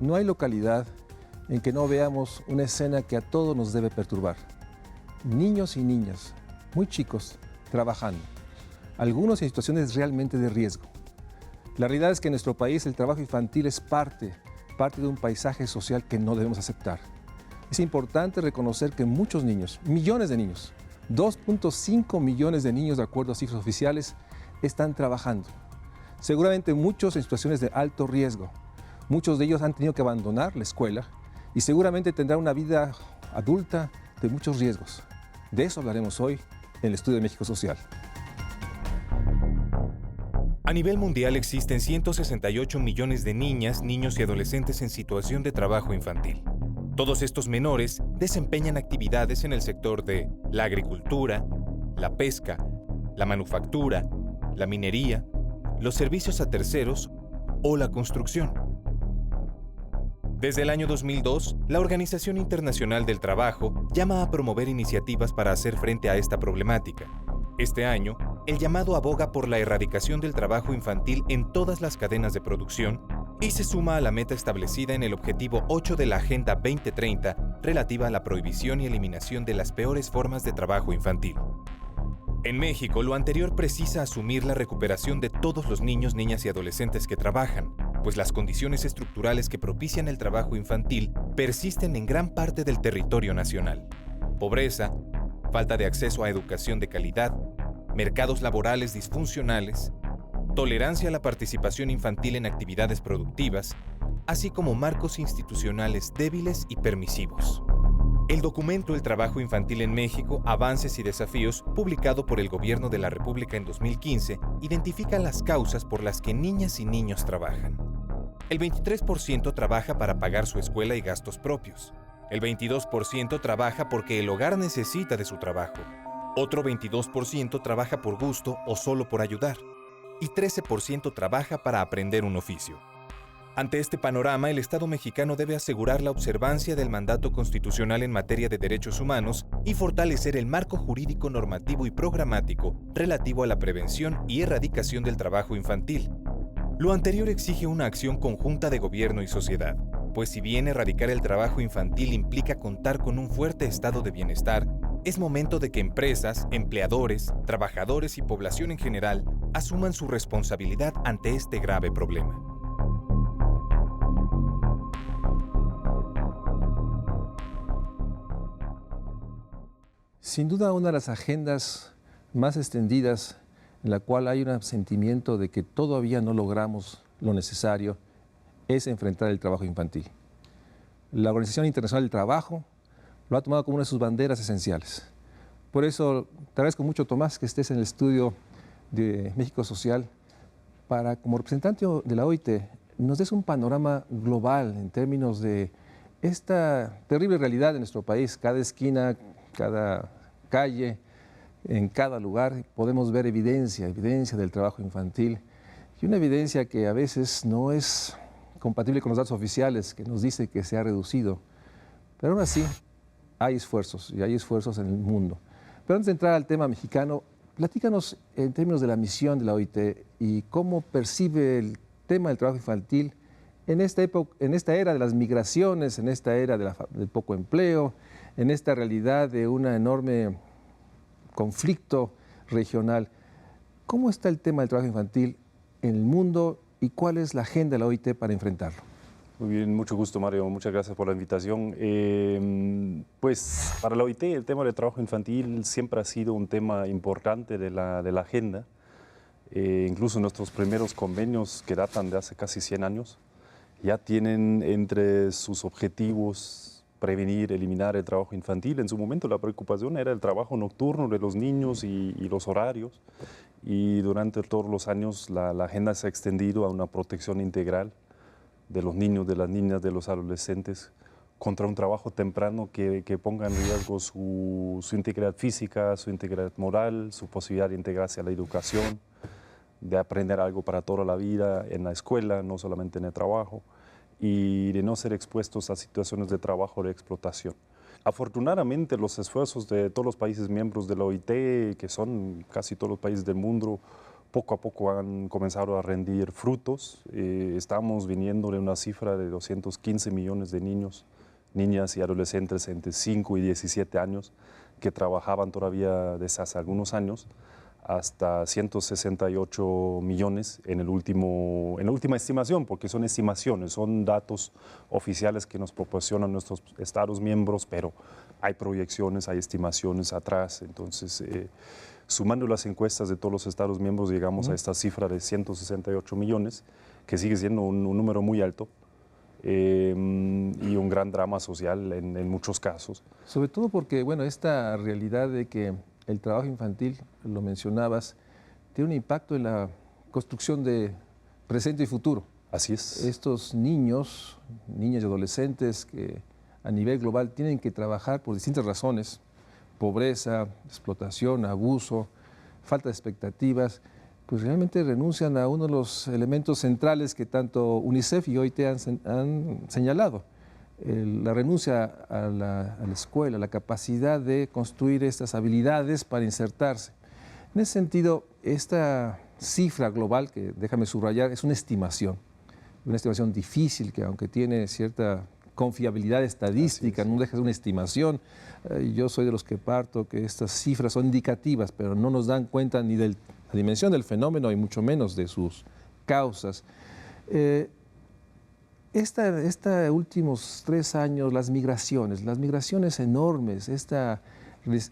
no hay localidad en que no veamos una escena que a todos nos debe perturbar. Niños y niñas, muy chicos, trabajando, algunos en situaciones realmente de riesgo. La realidad es que en nuestro país el trabajo infantil es parte de un paisaje social que no debemos aceptar. Es importante reconocer que muchos niños, millones de niños, 2.5 millones de niños de acuerdo a cifras oficiales, están trabajando. Seguramente muchos en situaciones de alto riesgo. Muchos de ellos han tenido que abandonar la escuela y seguramente tendrán una vida adulta de muchos riesgos. De eso hablaremos hoy en el Estudio de México Social. A nivel mundial existen 168 millones de niñas, niños y adolescentes en situación de trabajo infantil. Todos estos menores desempeñan actividades en el sector de la agricultura, la pesca, la manufactura, la minería, los servicios a terceros o la construcción. Desde el año 2002, la Organización Internacional del Trabajo llama a promover iniciativas para hacer frente a esta problemática. Este año, el llamado aboga por la erradicación del trabajo infantil en todas las cadenas de producción y se suma a la meta establecida en el Objetivo 8 de la Agenda 2030 relativa a la prohibición y eliminación de las peores formas de trabajo infantil. En México, lo anterior precisa asumir la recuperación de todos los niños, niñas y adolescentes que trabajan, pues las condiciones estructurales que propician el trabajo infantil persisten en gran parte del territorio nacional. Pobreza, falta de acceso a educación de calidad, mercados laborales disfuncionales, tolerancia a la participación infantil en actividades productivas, así como marcos institucionales débiles y permisivos. El documento El trabajo infantil en México, avances y desafíos, publicado por el Gobierno de la República en 2015, identifica las causas por las que niñas y niños trabajan. El 23% trabaja para pagar su escuela y gastos propios. El 22% trabaja porque el hogar necesita de su trabajo. Otro 22% trabaja por gusto o solo por ayudar. Y 13% trabaja para aprender un oficio. Ante este panorama, el Estado mexicano debe asegurar la observancia del mandato constitucional en materia de derechos humanos y fortalecer el marco jurídico, normativo y programático relativo a la prevención y erradicación del trabajo infantil. Lo anterior exige una acción conjunta de gobierno y sociedad, pues si bien erradicar el trabajo infantil implica contar con un fuerte estado de bienestar, es momento de que empresas, empleadores, trabajadores y población en general asuman su responsabilidad ante este grave problema. Sin duda, una de las agendas más extendidas en la cual hay un sentimiento de que todavía no logramos lo necesario es enfrentar el trabajo infantil. La Organización Internacional del Trabajo lo ha tomado como una de sus banderas esenciales. Por eso te agradezco mucho, Tomás, que estés en el Estudio de México Social para, como representante de la OIT, nos des un panorama global en términos de esta terrible realidad de nuestro país. Cada esquina, cada calle, en cada lugar podemos ver evidencia del trabajo infantil y una evidencia que a veces no es compatible con los datos oficiales que nos dice que se ha reducido, pero aún así hay esfuerzos y hay esfuerzos en el mundo. Pero antes de entrar al tema mexicano, platícanos en términos de la misión de la OIT y cómo percibe el tema del trabajo infantil en esta época, en esta era de las migraciones, en esta era del poco empleo, en esta realidad de un enorme conflicto regional. ¿Cómo está el tema del trabajo infantil en el mundo y cuál es la agenda de la OIT para enfrentarlo? Muy bien, mucho gusto, Mario. Muchas gracias por la invitación. Pues para la OIT el tema del trabajo infantil siempre ha sido un tema importante de la agenda. Incluso nuestros primeros convenios, que datan de hace casi 100 años, ya tienen entre sus objetivos prevenir, eliminar el trabajo infantil. En su momento la preocupación era el trabajo nocturno de los niños y los horarios. Y durante todos los años la agenda se ha extendido a una protección integral de los niños, de las niñas, de los adolescentes, contra un trabajo temprano que ponga en riesgo su integridad física, su integridad moral, su posibilidad de integrarse a la educación, de aprender algo para toda la vida en la escuela, no solamente en el trabajo, y de no ser expuestos a situaciones de trabajo de explotación. Afortunadamente, los esfuerzos de todos los países miembros de la OIT, que son casi todos los países del mundo, poco a poco han comenzado a rendir frutos. Estamos viniendo de una cifra de 215 millones de niños, niñas y adolescentes entre 5 y 17 años que trabajaban todavía desde hace algunos años, hasta 168 millones en la última estimación, porque son estimaciones, son datos oficiales que nos proporcionan nuestros Estados miembros, pero hay proyecciones, hay estimaciones atrás. Entonces, sumando las encuestas de todos los Estados miembros, llegamos a esta cifra de 168 millones, que sigue siendo un número muy alto. Y un gran drama social en muchos casos. Sobre todo porque, bueno, esta realidad de que el trabajo infantil, lo mencionabas, tiene un impacto en la construcción de presente y futuro. Así es. Estos niños, niñas y adolescentes que a nivel global tienen que trabajar por distintas razones, pobreza, explotación, abuso, falta de expectativas, pues realmente renuncian a uno de los elementos centrales que tanto UNICEF y OIT han señalado. La renuncia a la escuela, la capacidad de construir estas habilidades para insertarse. En ese sentido, esta cifra global, que déjame subrayar, es una estimación difícil que aunque tiene cierta confiabilidad estadística, no deja de ser una estimación. Yo soy de los que parto que estas cifras son indicativas, pero no nos dan cuenta ni de la dimensión del fenómeno y mucho menos de sus causas. Estos últimos 3 años, las migraciones enormes, esta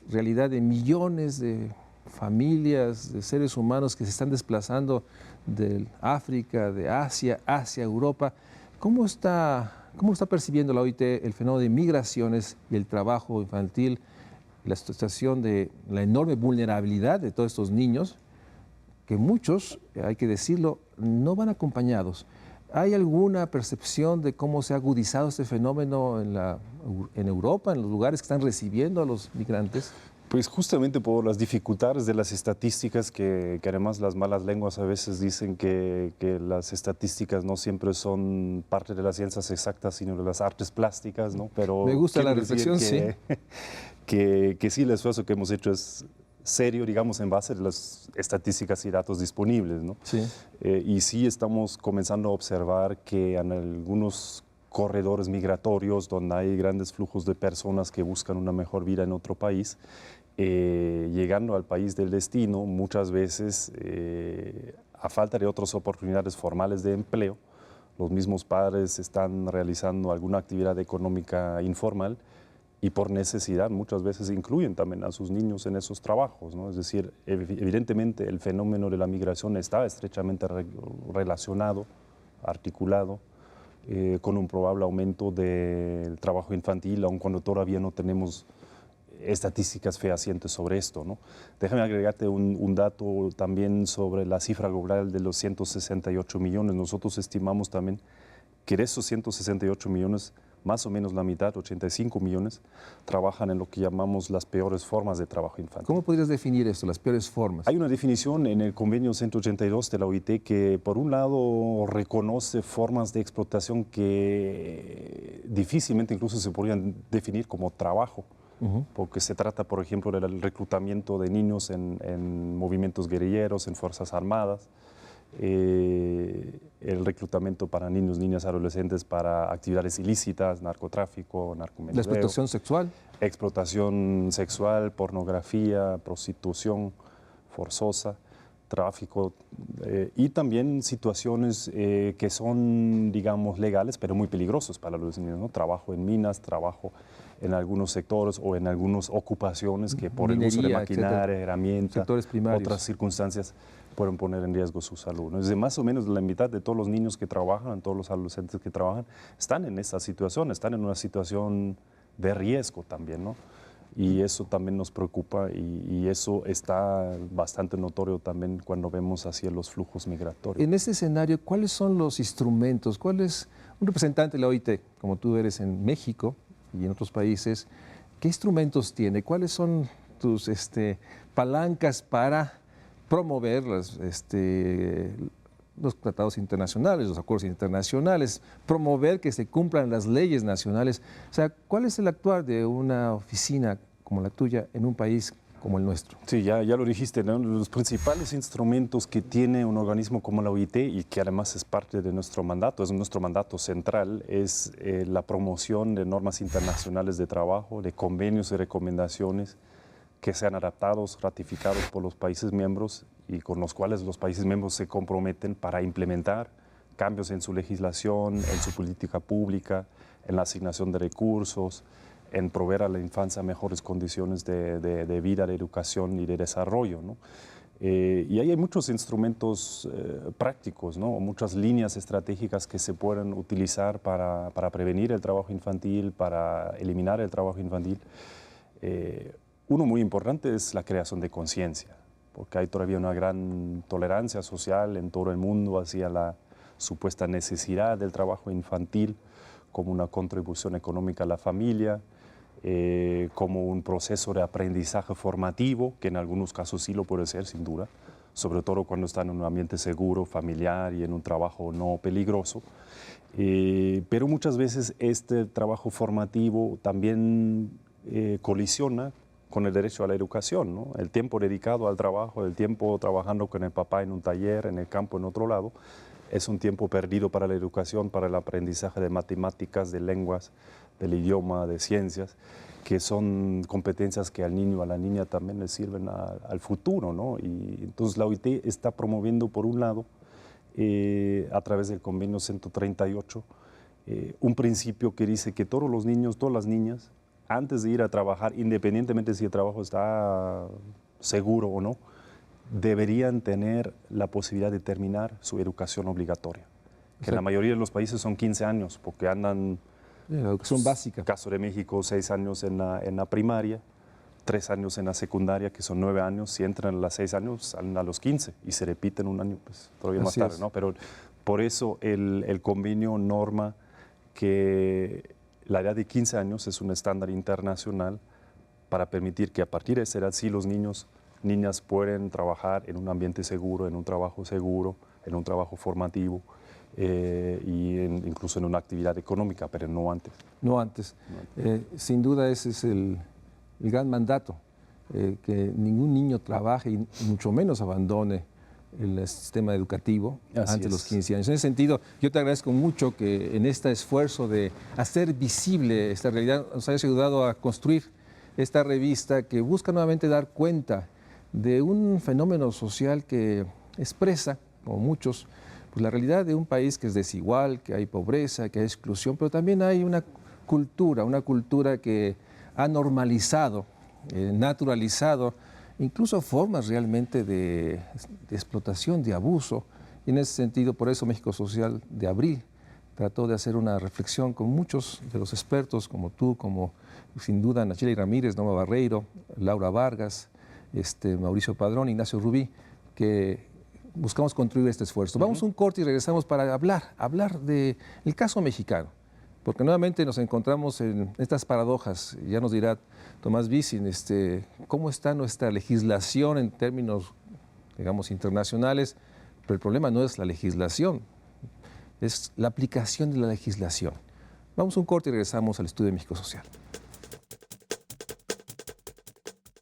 realidad de millones de familias, de seres humanos que se están desplazando de África, de Asia, hacia Europa, ¿cómo está percibiendo la OIT el fenómeno de migraciones y el trabajo infantil, la situación de la enorme vulnerabilidad de todos estos niños, que muchos, hay que decirlo, no van acompañados? ¿Hay alguna percepción de cómo se ha agudizado este fenómeno en Europa, en los lugares que están recibiendo a los migrantes? Pues justamente por las dificultades de las estadísticas, que además las malas lenguas a veces dicen que las estadísticas no siempre son parte de las ciencias exactas, sino de las artes plásticas, ¿no? Pero me gusta la reflexión, sí. Que sí, el esfuerzo que hemos hecho es serio, digamos, en base a las estadísticas y datos disponibles, ¿no? Sí. Y sí estamos comenzando a observar que en algunos corredores migratorios donde hay grandes flujos de personas que buscan una mejor vida en otro país, llegando al país del destino, muchas veces, a falta de otras oportunidades formales de empleo, los mismos padres están realizando alguna actividad económica informal y por necesidad muchas veces incluyen también a sus niños en esos trabajos, ¿no? Es decir, evidentemente el fenómeno de la migración está estrechamente relacionado, articulado, con un probable aumento del trabajo infantil, aun cuando todavía no tenemos estadísticas fehacientes sobre esto, ¿no? Déjame agregarte un dato también sobre la cifra global de los 168 millones. Nosotros estimamos también que de esos 168 millones, más o menos la mitad, 85 millones, trabajan en lo que llamamos las peores formas de trabajo infantil. ¿Cómo podrías definir esto, las peores formas? Hay una definición en el convenio 182 de la OIT que, por un lado, reconoce formas de explotación que difícilmente incluso se podrían definir como trabajo, porque se trata, por ejemplo, del reclutamiento de niños en movimientos guerrilleros, en fuerzas armadas, el reclutamiento para niños, niñas, adolescentes para actividades ilícitas, narcotráfico, narcomenudeo. ¿La explotación sexual? Explotación sexual, pornografía, prostitución forzosa, tráfico y también situaciones que son, digamos, legales, pero muy peligrosos para los niños, ¿no? Trabajo en minas, trabajo en algunos sectores o en algunas ocupaciones que por minería, el uso de maquinaria, etcétera, herramientas, sectores primarios, otras circunstancias pueden poner en riesgo su salud, ¿no? Desde más o menos la mitad de todos los niños que trabajan, todos los adolescentes que trabajan, están en esa situación, están en una situación de riesgo también, ¿no? Y eso también nos preocupa y eso está bastante notorio también cuando vemos hacia los flujos migratorios. En este escenario, ¿cuáles son los instrumentos? ¿Cuál es un representante de la OIT, como tú eres en México y en otros países? ¿Qué instrumentos tiene? ¿Cuáles son tus palancas para promover los tratados internacionales, los acuerdos internacionales, promover que se cumplan las leyes nacionales? O sea, ¿cuál es el actuar de una oficina como la tuya en un país como el nuestro. Sí, ya lo dijiste, ¿no? Los principales instrumentos que tiene un organismo como la OIT y que además es parte de nuestro mandato, es nuestro mandato central, es la promoción de normas internacionales de trabajo, de convenios y recomendaciones que sean adaptados, ratificados por los países miembros y con los cuales los países miembros se comprometen para implementar cambios en su legislación, en su política pública, en la asignación de recursos, en proveer a la infancia mejores condiciones de vida, de educación y de desarrollo, ¿no? Y ahí hay muchos instrumentos prácticos, ¿no? Muchas líneas estratégicas que se pueden utilizar para prevenir el trabajo infantil, para eliminar el trabajo infantil. Uno muy importante es la creación de conciencia, porque hay todavía una gran tolerancia social en todo el mundo hacia la supuesta necesidad del trabajo infantil como una contribución económica a la familia, como un proceso de aprendizaje formativo, que en algunos casos sí lo puede ser, sin duda, sobre todo cuando está en un ambiente seguro, familiar y en un trabajo no peligroso. Pero muchas veces este trabajo formativo también colisiona con el derecho a la educación, ¿no? El tiempo dedicado al trabajo, el tiempo trabajando con el papá en un taller, en el campo, en otro lado, es un tiempo perdido para la educación, para el aprendizaje de matemáticas, de lenguas, del idioma, de ciencias, que son competencias que al niño o a la niña también les sirven al futuro, ¿no? Y entonces la OIT está promoviendo, por un lado, a través del convenio 138, un principio que dice que todos los niños, todas las niñas, antes de ir a trabajar, independientemente si el trabajo está seguro o no, deberían tener la posibilidad de terminar su educación obligatoria, que en la mayoría de los países son 15 años, porque andan... La educación básica. En el caso de México, 6 años en la primaria, 3 años en la secundaria, que son 9 años. Si entran a los 6 años, salen a los 15 y se repiten un año pues, todavía más tarde, ¿no? Pero por eso el convenio norma que la edad de 15 años es un estándar internacional para permitir que a partir de esa edad sí los niños, niñas pueden trabajar en un ambiente seguro, en un trabajo seguro, en un trabajo formativo incluso en una actividad económica, pero no antes. No antes. Sin duda ese es el gran mandato, que ningún niño trabaje y mucho menos abandone el sistema educativo antes de los 15 años. En ese sentido, yo te agradezco mucho que en este esfuerzo de hacer visible esta realidad nos hayas ayudado a construir esta revista que busca nuevamente dar cuenta de un fenómeno social que expresa, como muchos, pues la realidad de un país que es desigual, que hay pobreza, que hay exclusión, pero también hay una cultura que ha normalizado, naturalizado, incluso formas realmente de explotación, de abuso. Y en ese sentido, por eso México Social de abril trató de hacer una reflexión con muchos de los expertos, como tú, como sin duda Nacheli Ramírez, Norma Barreiro, Laura Vargas, Mauricio Padrón, Ignacio Rubí, que buscamos construir este esfuerzo. Vamos a un corte y regresamos para hablar del caso mexicano, porque nuevamente nos encontramos en estas paradojas. Ya nos dirá Tomás Vicin, cómo está nuestra legislación en términos, digamos, internacionales, pero el problema no es la legislación, es la aplicación de la legislación. Vamos a un corte y regresamos al Estudio de México Social.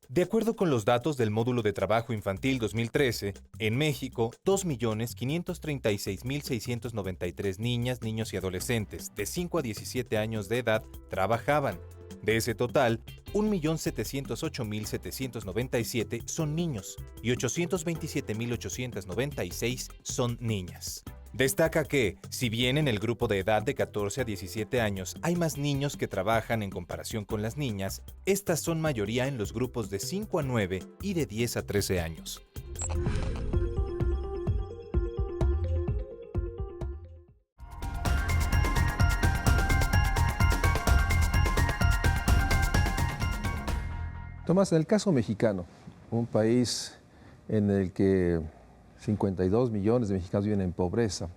De acuerdo con los datos del Módulo de Trabajo Infantil 2013, en México, 2.536.693 niñas, niños y adolescentes de 5 a 17 años de edad trabajaban. De ese total, 1.708.797 son niños y 827.896 son niñas. Destaca que, si bien en el grupo de edad de 14 a 17 años hay más niños que trabajan en comparación con las niñas, estas son mayoría en los grupos de 5 a 9 y de 10 a 13 años. Tomás, en el caso mexicano, un país en el que 52 millones de mexicanos viven en pobreza,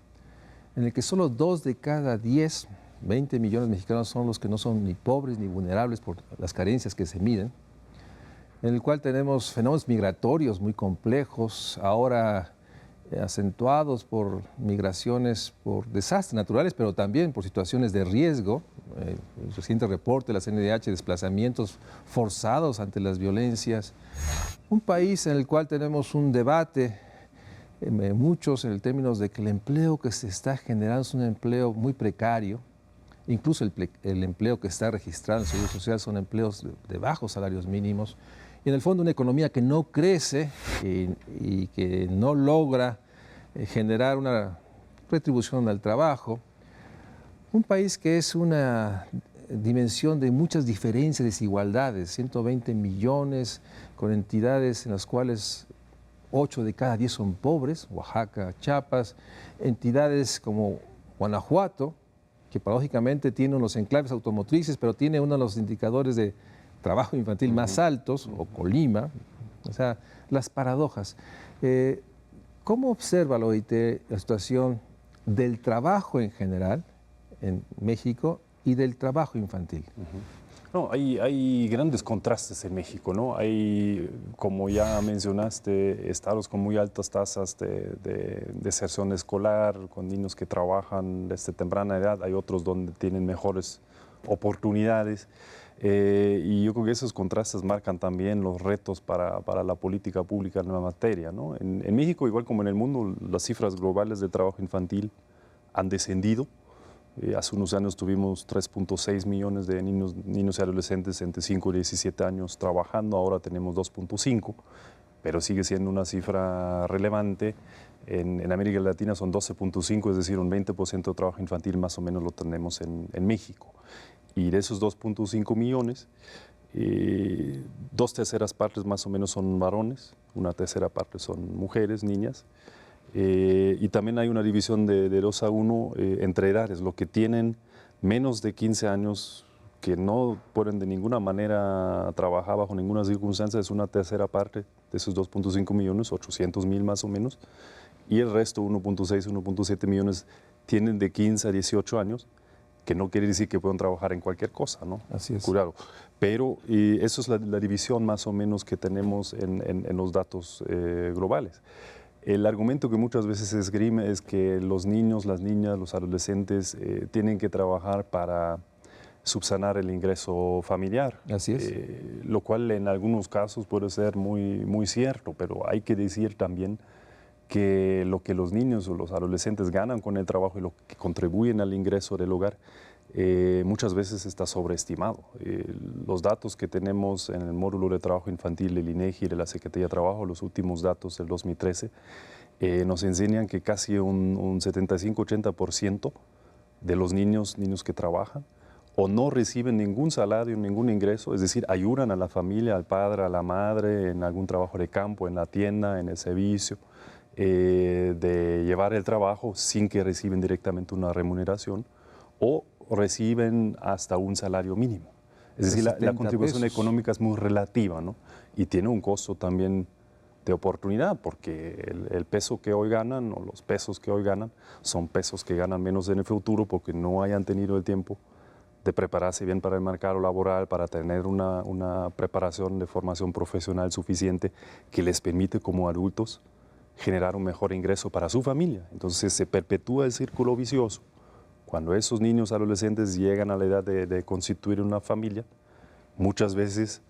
en el que solo 2 de cada 10, 20 millones de mexicanos son los que no son ni pobres ni vulnerables por las carencias que se miden, en el cual tenemos fenómenos migratorios muy complejos, ahora acentuados por migraciones, por desastres naturales, pero también por situaciones de riesgo. El reciente reporte de la CNDH, desplazamientos forzados ante las violencias. Un país en el cual tenemos un debate, muchos en términos de que el empleo que se está generando es un empleo muy precario. Incluso el empleo que está registrado en el Seguro Social son empleos de bajos salarios mínimos. Y en el fondo una economía que no crece y que no logra generar una retribución al trabajo. Un país que es una dimensión de muchas diferencias, desigualdades, 120 millones con entidades en las cuales 8 de cada 10 son pobres, Oaxaca, Chiapas, entidades como Guanajuato, que paradójicamente tiene unos enclaves automotrices, pero tiene uno de los indicadores de trabajo infantil más altos, o Colima, o sea, las paradojas. ¿Cómo observa la OIT la situación del trabajo en general en México y del trabajo infantil? No, hay grandes contrastes en México, ¿no? Hay, como ya mencionaste, estados con muy altas tasas de deserción escolar, con niños que trabajan desde temprana edad. Hay otros donde tienen mejores oportunidades. Y yo creo que esos contrastes marcan también los retos para la política pública en la materia, ¿no? En México, igual como en el mundo, las cifras globales de trabajo infantil han descendido. Hace unos años tuvimos 3.6 millones de niños y adolescentes entre 5 y 17 años trabajando, ahora tenemos 2.5, pero sigue siendo una cifra relevante. En América Latina son 12.5, es decir, un 20% de trabajo infantil más o menos lo tenemos en México. Y de esos 2.5 millones, 2/3 partes más o menos son varones, 1/3 parte son mujeres, niñas. Y también hay una división de 2-1 entre edades, los que tienen menos de 15 años, que no pueden de ninguna manera trabajar bajo ninguna circunstancia, es 1/3 parte de esos 2.5 millones, 800,000 más o menos, y el resto, 1.6, 1.7 millones, tienen de 15 a 18 años, que no quiere decir que puedan trabajar en cualquier cosa, ¿no? Así es. Cuidado. Pero eso es la división más o menos que tenemos en los datos globales. El argumento que muchas veces se esgrime es que los niños, las niñas, los adolescentes tienen que trabajar para subsanar el ingreso familiar. Así es. Lo cual en algunos casos puede ser muy cierto, pero hay que decir también que lo que los niños o los adolescentes ganan con el trabajo y lo que contribuyen al ingreso del hogar muchas veces está sobreestimado. Los datos que tenemos en el módulo de trabajo infantil del INEGI y de la Secretaría de Trabajo, los últimos datos del 2013, nos enseñan que casi un 75-80% de los niños que trabajan o no reciben ningún salario, ningún ingreso, es decir, ayudan a la familia, al padre, a la madre en algún trabajo de campo, en la tienda, en el servicio, de llevar el trabajo sin que reciben directamente una remuneración o reciben hasta un salario mínimo. Es decir, la contribución económica es muy relativa, ¿no? Y tiene un costo también de oportunidad, porque el peso que hoy ganan o los pesos que hoy ganan son pesos que ganan menos en el futuro porque no hayan tenido el tiempo de prepararse bien para el mercado laboral, para tener una preparación de formación profesional suficiente que les permite como adultos generar un mejor ingreso para su familia. Entonces se perpetúa el círculo vicioso. Cuando esos niños adolescentes llegan a la edad de constituir una familia, muchas veces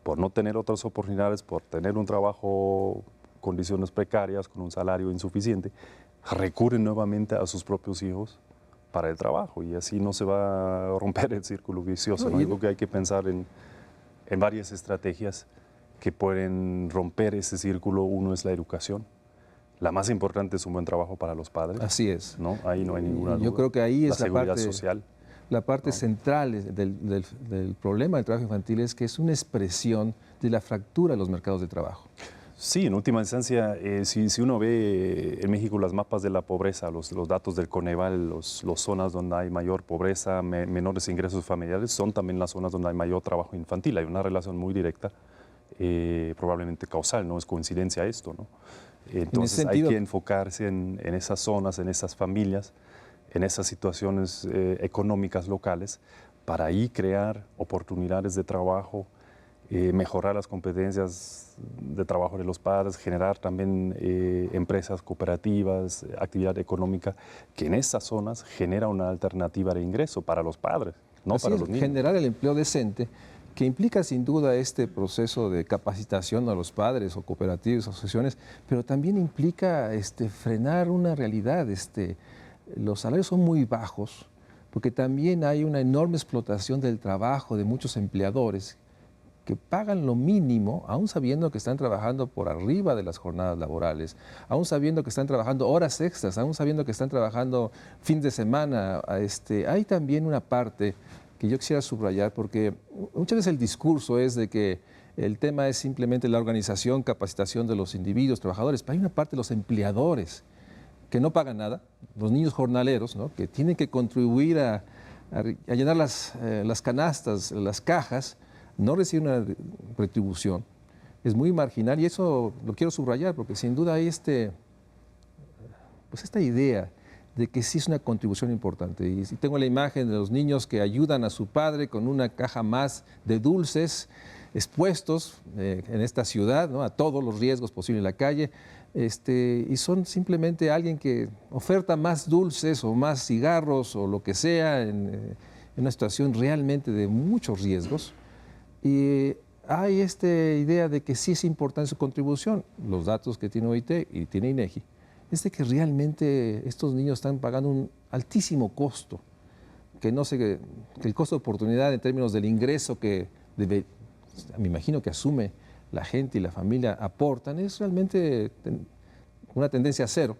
por no tener otras oportunidades, por tener un trabajo, condiciones precarias, con un salario insuficiente, recurren nuevamente a sus propios hijos para el trabajo y así no se va a romper el círculo vicioso. ¿No? Yo creo que hay que pensar en varias estrategias que pueden romper ese círculo. Uno es la educación. La más importante es un buen trabajo para los padres. Así es. ¿No? Ahí no hay ninguna duda. Yo creo que ahí es la seguridad social. La parte ¿no? central del problema del trabajo infantil es que es una expresión de la fractura de los mercados de trabajo. Sí, en última instancia, si uno ve en México los mapas de la pobreza, los datos del Coneval, las zonas donde hay mayor pobreza, menores ingresos familiares, son también las zonas donde hay mayor trabajo infantil. Hay una relación muy directa, probablemente causal, no es coincidencia esto, ¿no? Entonces hay que enfocarse en esas zonas, en esas familias, en esas situaciones económicas locales, para ahí crear oportunidades de trabajo mejorar las competencias de trabajo de los padres, generar también empresas cooperativas, actividad económica, que en esas zonas genera una alternativa de ingreso para los padres, no Así para es, los niños. generar el empleo decente, que implica sin duda este proceso de capacitación a los padres o cooperativas, asociaciones, pero también implica frenar una realidad. Los salarios son muy bajos, porque también hay una enorme explotación del trabajo de muchos empleadores que pagan lo mínimo, aún sabiendo que están trabajando por arriba de las jornadas laborales, aún sabiendo que están trabajando horas extras, aún sabiendo que están trabajando fin de semana. Hay también una parte que yo quisiera subrayar, porque muchas veces el discurso es de que el tema es simplemente la organización, capacitación de los individuos, trabajadores, pero hay una parte de los empleadores que no pagan nada, los niños jornaleros, ¿no?, que tienen que contribuir a llenar las canastas, las cajas, no reciben una retribución. Es muy marginal y eso lo quiero subrayar porque sin duda hay esta idea de que sí es una contribución importante. Y tengo la imagen de los niños que ayudan a su padre con una caja más de dulces expuestos en esta ciudad, ¿no?, a todos los riesgos posibles en la calle, y son simplemente alguien que oferta más dulces o más cigarros o lo que sea en una situación realmente de muchos riesgos. Y hay esta idea de que sí es importante su contribución. Los datos que tiene OIT y tiene INEGI es de que realmente estos niños están pagando un altísimo costo, que el costo de oportunidad en términos del ingreso que me imagino que asume la gente y la familia aportan, es realmente una tendencia a cero.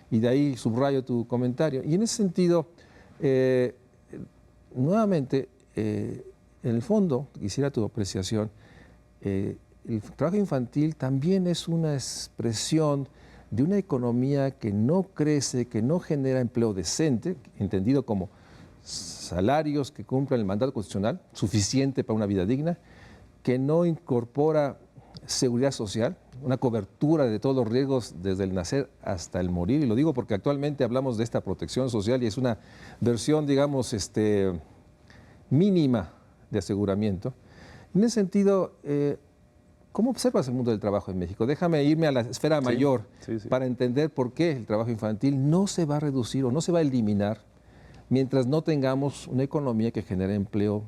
Y de ahí subrayo tu comentario. Y en ese sentido, nuevamente, en el fondo, quisiera tu apreciación, el trabajo infantil también es una expresión de una economía que no crece, que no genera empleo decente, entendido como salarios que cumplan el mandato constitucional, suficiente para una vida digna, que no incorpora seguridad social, una cobertura de todos los riesgos desde el nacer hasta el morir. Y lo digo porque actualmente hablamos de esta protección social y es una versión, digamos, mínima de aseguramiento. En ese sentido, ¿cómo observas el mundo del trabajo en México? Déjame irme a la esfera mayor para entender por qué el trabajo infantil no se va a reducir o no se va a eliminar mientras no tengamos una economía que genere empleo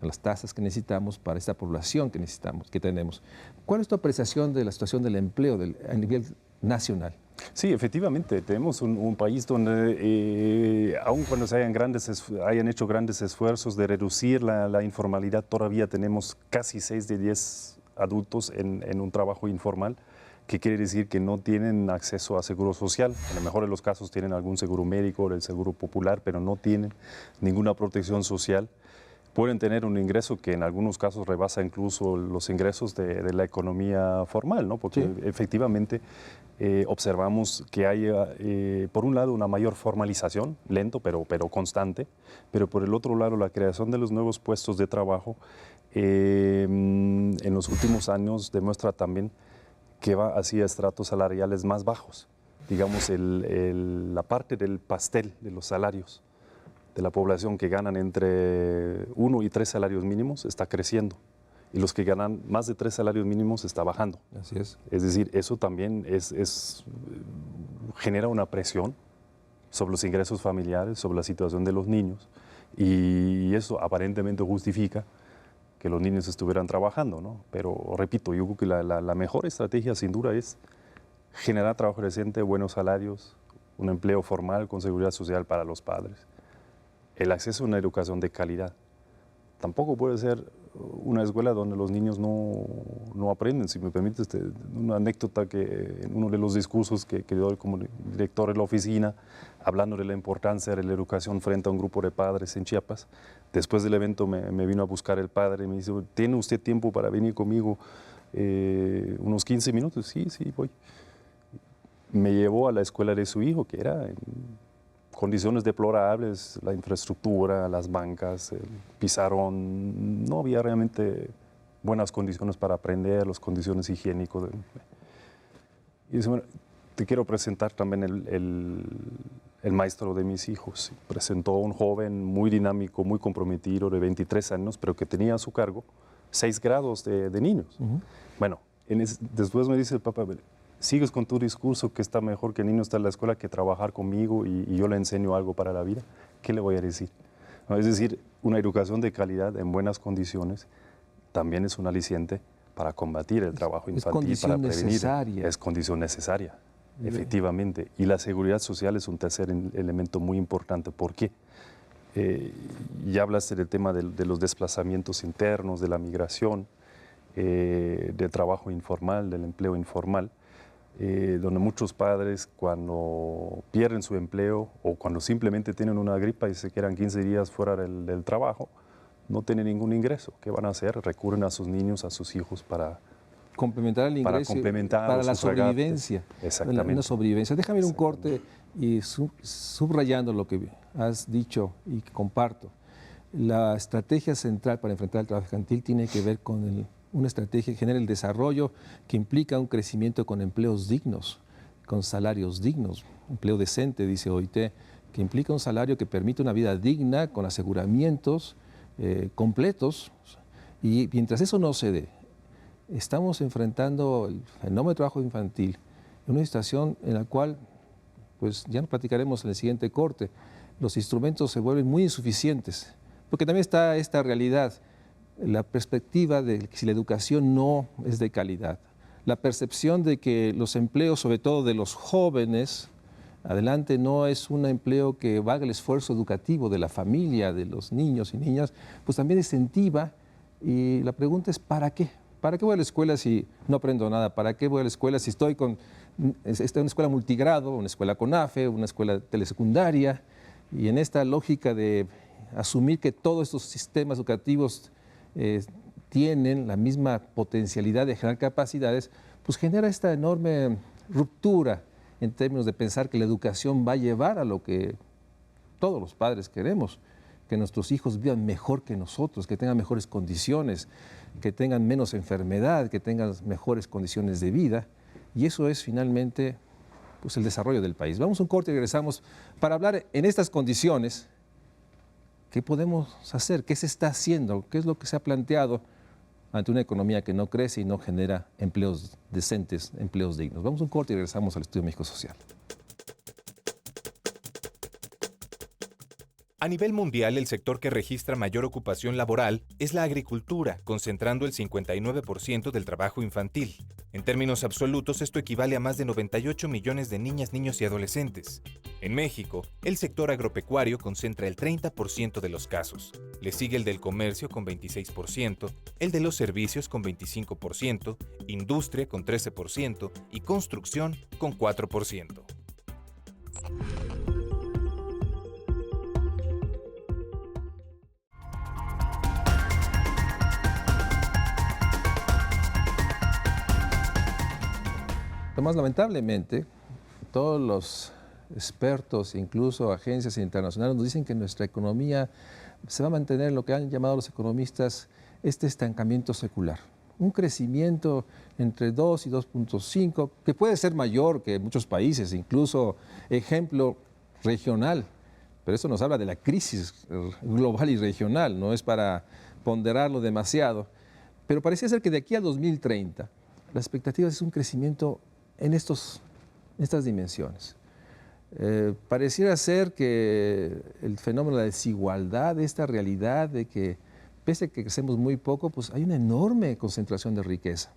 a las tasas que necesitamos para esta población que tenemos. ¿Cuál es tu apreciación de la situación del empleo a nivel nacional? Sí, efectivamente, tenemos un país donde, aun cuando se hayan hecho grandes esfuerzos de reducir la informalidad, todavía tenemos casi 6 de 10 adultos en un trabajo informal, que quiere decir que no tienen acceso a seguro social. En el mejor de los casos tienen algún seguro médico o el seguro popular, pero no tienen ninguna protección social. Pueden tener un ingreso que en algunos casos rebasa incluso los ingresos de la economía formal, ¿no? Porque efectivamente observamos que hay, por un lado, una mayor formalización, lento pero constante, pero por el otro lado, la creación de los nuevos puestos de trabajo en los últimos años demuestra también que va hacia estratos salariales más bajos. Digamos, la parte del pastel de los salarios de la población que ganan entre 1 y 3 salarios mínimos está creciendo y los que ganan más de 3 salarios mínimos está bajando. Así es. Es decir, eso también genera una presión sobre los ingresos familiares, sobre la situación de los niños, y eso aparentemente justifica que los niños estuvieran trabajando, ¿no? Pero repito, yo creo que la mejor estrategia sin duda es generar trabajo decente, buenos salarios, un empleo formal con seguridad social para los padres. El acceso a una educación de calidad. Tampoco puede ser una escuela donde los niños no aprenden. Si me permites, una anécdota que en uno de los discursos que doy como director de la oficina, hablando de la importancia de la educación frente a un grupo de padres en Chiapas, después del evento me vino a buscar el padre y me dice, ¿tiene usted tiempo para venir conmigo unos 15 minutos? Sí, voy. Me llevó a la escuela de su hijo, que era en condiciones deplorables, la infraestructura, las bancas, el pizarrón, no había realmente buenas condiciones para aprender, las condiciones higiénicas. Y dice, bueno, te quiero presentar también el maestro de mis hijos. Presentó a un joven muy dinámico, muy comprometido, de 23 años, pero que tenía a su cargo 6 grados de niños. Bueno, después me dice el Papa, sigues con tu discurso que está mejor que el niño está en la escuela que trabajar conmigo y yo le enseño algo para la vida. ¿Qué le voy a decir? No, es decir, una educación de calidad en buenas condiciones también es un aliciente para combatir el trabajo infantil, para prevenir. Necesaria. Es condición necesaria, efectivamente. Y la seguridad social es un tercer elemento muy importante. ¿Por qué? Ya hablaste del tema de los desplazamientos internos, de la migración, del trabajo informal, del empleo informal, donde muchos padres cuando pierden su empleo o cuando simplemente tienen una gripa y se quedan 15 días fuera del trabajo, no tienen ningún ingreso. ¿Qué van a hacer? Recurren a sus niños, a sus hijos para complementar el ingreso, para la sobrevivencia. Exactamente. Una sobrevivencia. Déjame ir un corte y subrayando lo que has dicho y que comparto. La estrategia central para enfrentar el trabajo infantil tiene que ver con una estrategia que genera el desarrollo, que implica un crecimiento con empleos dignos, con salarios dignos, empleo decente, dice OIT, que implica un salario que permite una vida digna, con aseguramientos completos. Y mientras eso no se dé, estamos enfrentando el fenómeno de trabajo infantil en una situación en la cual, pues ya nos platicaremos en el siguiente corte, los instrumentos se vuelven muy insuficientes, porque también está esta realidad, la perspectiva de que si la educación no es de calidad, la percepción de que los empleos, sobre todo de los jóvenes, adelante no es un empleo que valga el esfuerzo educativo de la familia, de los niños y niñas, pues también incentiva. Y la pregunta es, ¿para qué? ¿Para qué voy a la escuela si no aprendo nada? ¿Para qué voy a la escuela si estoy en una escuela multigrado, una escuela CONAFE, una escuela telesecundaria? Y en esta lógica de asumir que todos estos sistemas educativos tienen la misma potencialidad de generar capacidades, pues genera esta enorme ruptura en términos de pensar que la educación va a llevar a lo que todos los padres queremos, que nuestros hijos vivan mejor que nosotros, que tengan mejores condiciones, que tengan menos enfermedad, que tengan mejores condiciones de vida. Y eso es finalmente pues, el desarrollo del país. Vamos a un corte y regresamos para hablar en estas condiciones. ¿Qué podemos hacer? ¿Qué se está haciendo? ¿Qué es lo que se ha planteado ante una economía que no crece y no genera empleos decentes, empleos dignos? Vamos a un corte y regresamos al Estudio México Social. A nivel mundial, el sector que registra mayor ocupación laboral es la agricultura, concentrando el 59% del trabajo infantil. En términos absolutos, esto equivale a más de 98 millones de niñas, niños y adolescentes. En México, el sector agropecuario concentra el 30% de los casos. Le sigue el del comercio con 26%, el de los servicios con 25%, industria con 13% y construcción con 4%. Más lamentablemente, todos los expertos, incluso agencias internacionales, nos dicen que nuestra economía se va a mantener lo que han llamado los economistas este estancamiento secular. Un crecimiento entre 2 y 2.5, que puede ser mayor que en muchos países, incluso ejemplo regional, pero eso nos habla de la crisis global y regional, no es para ponderarlo demasiado. Pero parecía ser que de aquí al 2030, la expectativa es un crecimiento en estas dimensiones. Pareciera ser que el fenómeno de la desigualdad, esta realidad de que pese a que crecemos muy poco, pues hay una enorme concentración de riqueza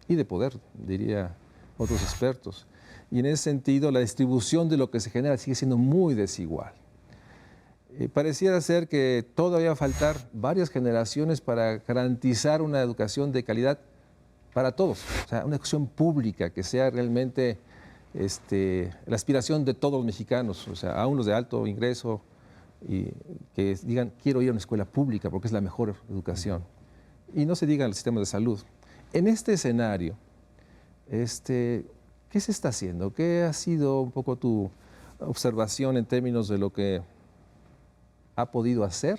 y de poder, diría otros expertos. Y en ese sentido, la distribución de lo que se genera sigue siendo muy desigual. Pareciera ser que todavía va a faltar varias generaciones para garantizar una educación de calidad para todos, o sea, una educación pública que sea realmente la aspiración de todos los mexicanos, o sea, aún los de alto ingreso, y que digan, quiero ir a una escuela pública porque es la mejor educación. Y no se diga el sistema de salud. En este escenario, ¿qué se está haciendo? ¿Qué ha sido un poco tu observación en términos de lo que ha podido hacer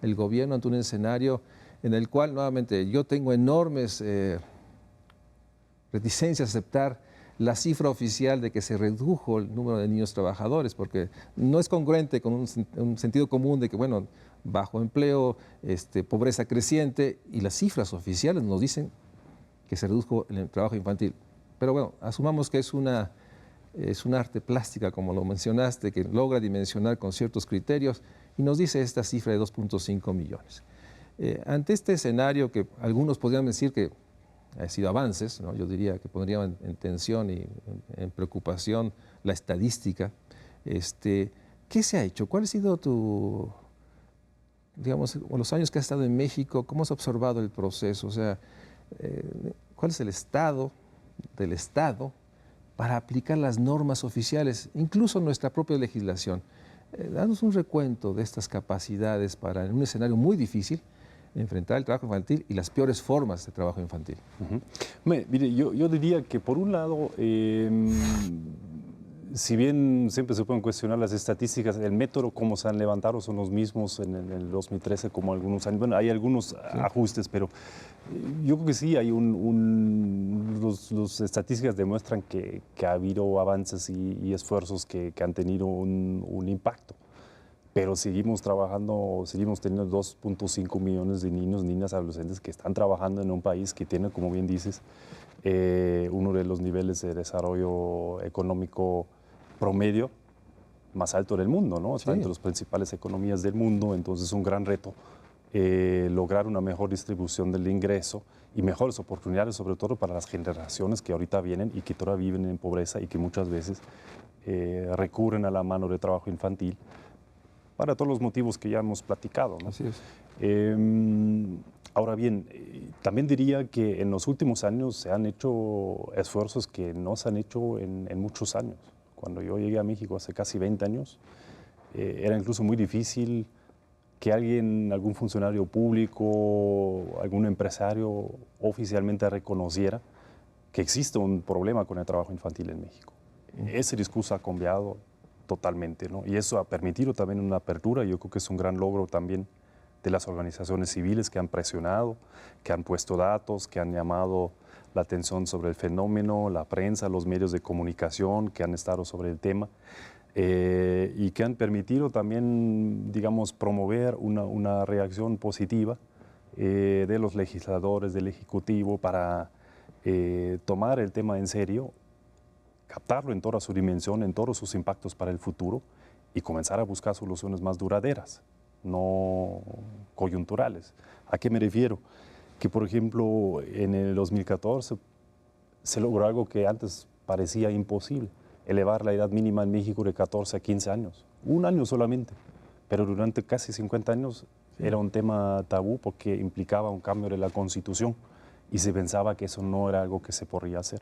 el gobierno ante un escenario en el cual, nuevamente, yo tengo enormes reticencias a aceptar la cifra oficial de que se redujo el número de niños trabajadores, porque no es congruente con un sentido común de que, bueno, bajo empleo, pobreza creciente, y las cifras oficiales nos dicen que se redujo el trabajo infantil. Pero bueno, asumamos que es un arte plástica, como lo mencionaste, que logra dimensionar con ciertos criterios y nos dice esta cifra de 2.5 millones. Ante este escenario que algunos podrían decir que ha sido avances, ¿no? Yo diría que pondrían en tensión y en preocupación la estadística. ¿Qué se ha hecho? ¿Cuál ha sido digamos, los años que has estado en México? ¿Cómo has observado el proceso? O sea, ¿cuál es el estado del Estado para aplicar las normas oficiales, incluso nuestra propia legislación? Danos un recuento de estas capacidades para, en un escenario muy difícil, enfrentar el trabajo infantil y las peores formas de trabajo infantil. Mire, yo diría que por un lado, si bien siempre se pueden cuestionar las estadísticas, el método como se han levantado son los mismos en el 2013 como algunos años. Bueno, hay algunos ajustes, pero yo creo que sí, hay las estadísticas demuestran que ha habido avances y esfuerzos que han tenido un impacto. Pero seguimos trabajando, seguimos teniendo 2.5 millones de niños, niñas, adolescentes que están trabajando en un país que tiene, como bien dices, uno de los niveles de desarrollo económico promedio más alto del mundo, ¿no? Está entre las principales economías del mundo, entonces es un gran reto lograr una mejor distribución del ingreso y mejores oportunidades, sobre todo para las generaciones que ahorita vienen y que todavía viven en pobreza y que muchas veces recurren a la mano de trabajo infantil para todos los motivos que ya hemos platicado, ¿no? Así es. Ahora bien, también diría que en los últimos años se han hecho esfuerzos que no se han hecho en muchos años. Cuando yo llegué a México hace casi 20 años, era incluso muy difícil que algún funcionario público, algún empresario oficialmente reconociera que existe un problema con el trabajo infantil en México. Ese discurso ha cambiado totalmente, ¿no? Y eso ha permitido también una apertura. Yo creo que es un gran logro también de las organizaciones civiles que han presionado, que han puesto datos, que han llamado la atención sobre el fenómeno, la prensa, los medios de comunicación que han estado sobre el tema y que han permitido también, digamos, promover una reacción positiva de los legisladores, del Ejecutivo para tomar el tema en serio, captarlo en toda su dimensión, en todos sus impactos para el futuro y comenzar a buscar soluciones más duraderas, no coyunturales. ¿A qué me refiero? Que, por ejemplo, en el 2014 se logró algo que antes parecía imposible, elevar la edad mínima en México de 14 a 15 años. Un año solamente, pero durante casi 50 años era un tema tabú porque implicaba un cambio de la Constitución y se pensaba que eso no era algo que se podría hacer.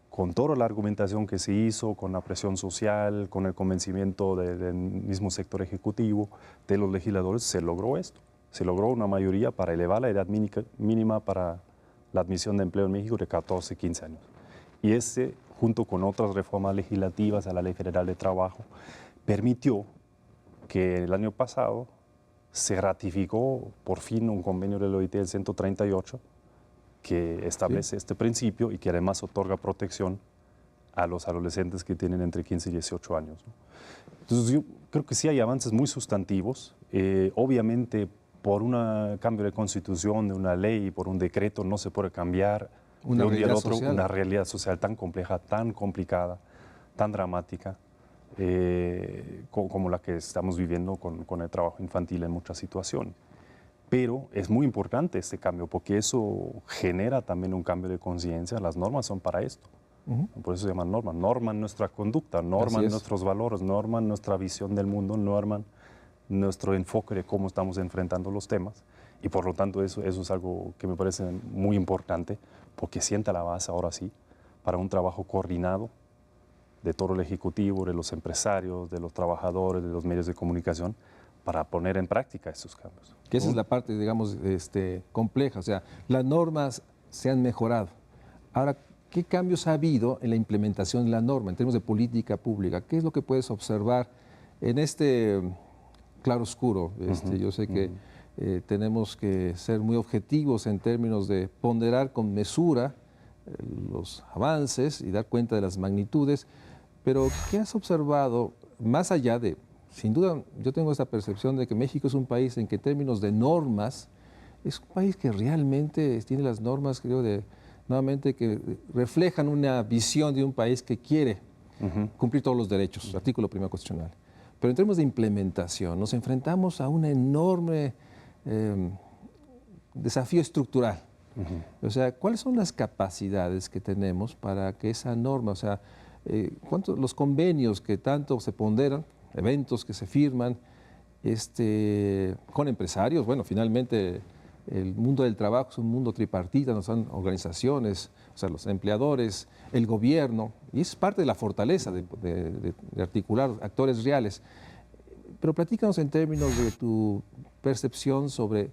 Con toda la argumentación que se hizo, con la presión social, con el convencimiento del mismo sector ejecutivo, de los legisladores, se logró esto. Se logró una mayoría para elevar la edad mínima para la admisión de empleo en México de 14 a 15 años. Y ese, junto con otras reformas legislativas a la Ley Federal de Trabajo, permitió que el año pasado se ratificó por fin un convenio de la OIT, el 138, que establece este principio y que además otorga protección a los adolescentes que tienen entre 15 y 18 años, ¿no? Entonces yo creo que sí hay avances muy sustantivos. Obviamente por un cambio de constitución, de una ley, por un decreto no se puede cambiar de un día al otro una realidad social tan compleja, tan complicada, tan dramática como la que estamos viviendo con el trabajo infantil en muchas situaciones. Pero es muy importante este cambio porque eso genera también un cambio de conciencia. Las normas son para esto. Por eso se llaman normas. Norman nuestra conducta, norman nuestros valores, norman nuestra visión del mundo, norman nuestro enfoque de cómo estamos enfrentando los temas. Y por lo tanto eso es algo que me parece muy importante porque sienta la base ahora sí para un trabajo coordinado de todo el Ejecutivo, de los empresarios, de los trabajadores, de los medios de comunicación, para poner en práctica estos cambios. Que esa es la parte, digamos, compleja. O sea, las normas se han mejorado. Ahora, ¿qué cambios ha habido en la implementación de la norma en términos de política pública? ¿Qué es lo que puedes observar en este claroscuro? Yo sé que tenemos que ser muy objetivos en términos de ponderar con mesura los avances y dar cuenta de las magnitudes, pero ¿qué has observado más allá de sin duda, yo tengo esa percepción de que México es un país en que en términos de normas, es un país que realmente tiene las normas, creo, nuevamente, que reflejan una visión de un país que quiere cumplir todos los derechos, el artículo primero constitucional. Pero en términos de implementación, nos enfrentamos a un enorme desafío estructural. O sea, ¿cuáles son las capacidades que tenemos para que esa norma, o sea, los convenios que tanto se ponderan, eventos que se firman con empresarios? Bueno, finalmente el mundo del trabajo es un mundo tripartita, no son organizaciones, o sea, los empleadores, el gobierno, y es parte de la fortaleza de articular actores reales. Pero platícanos en términos de tu percepción sobre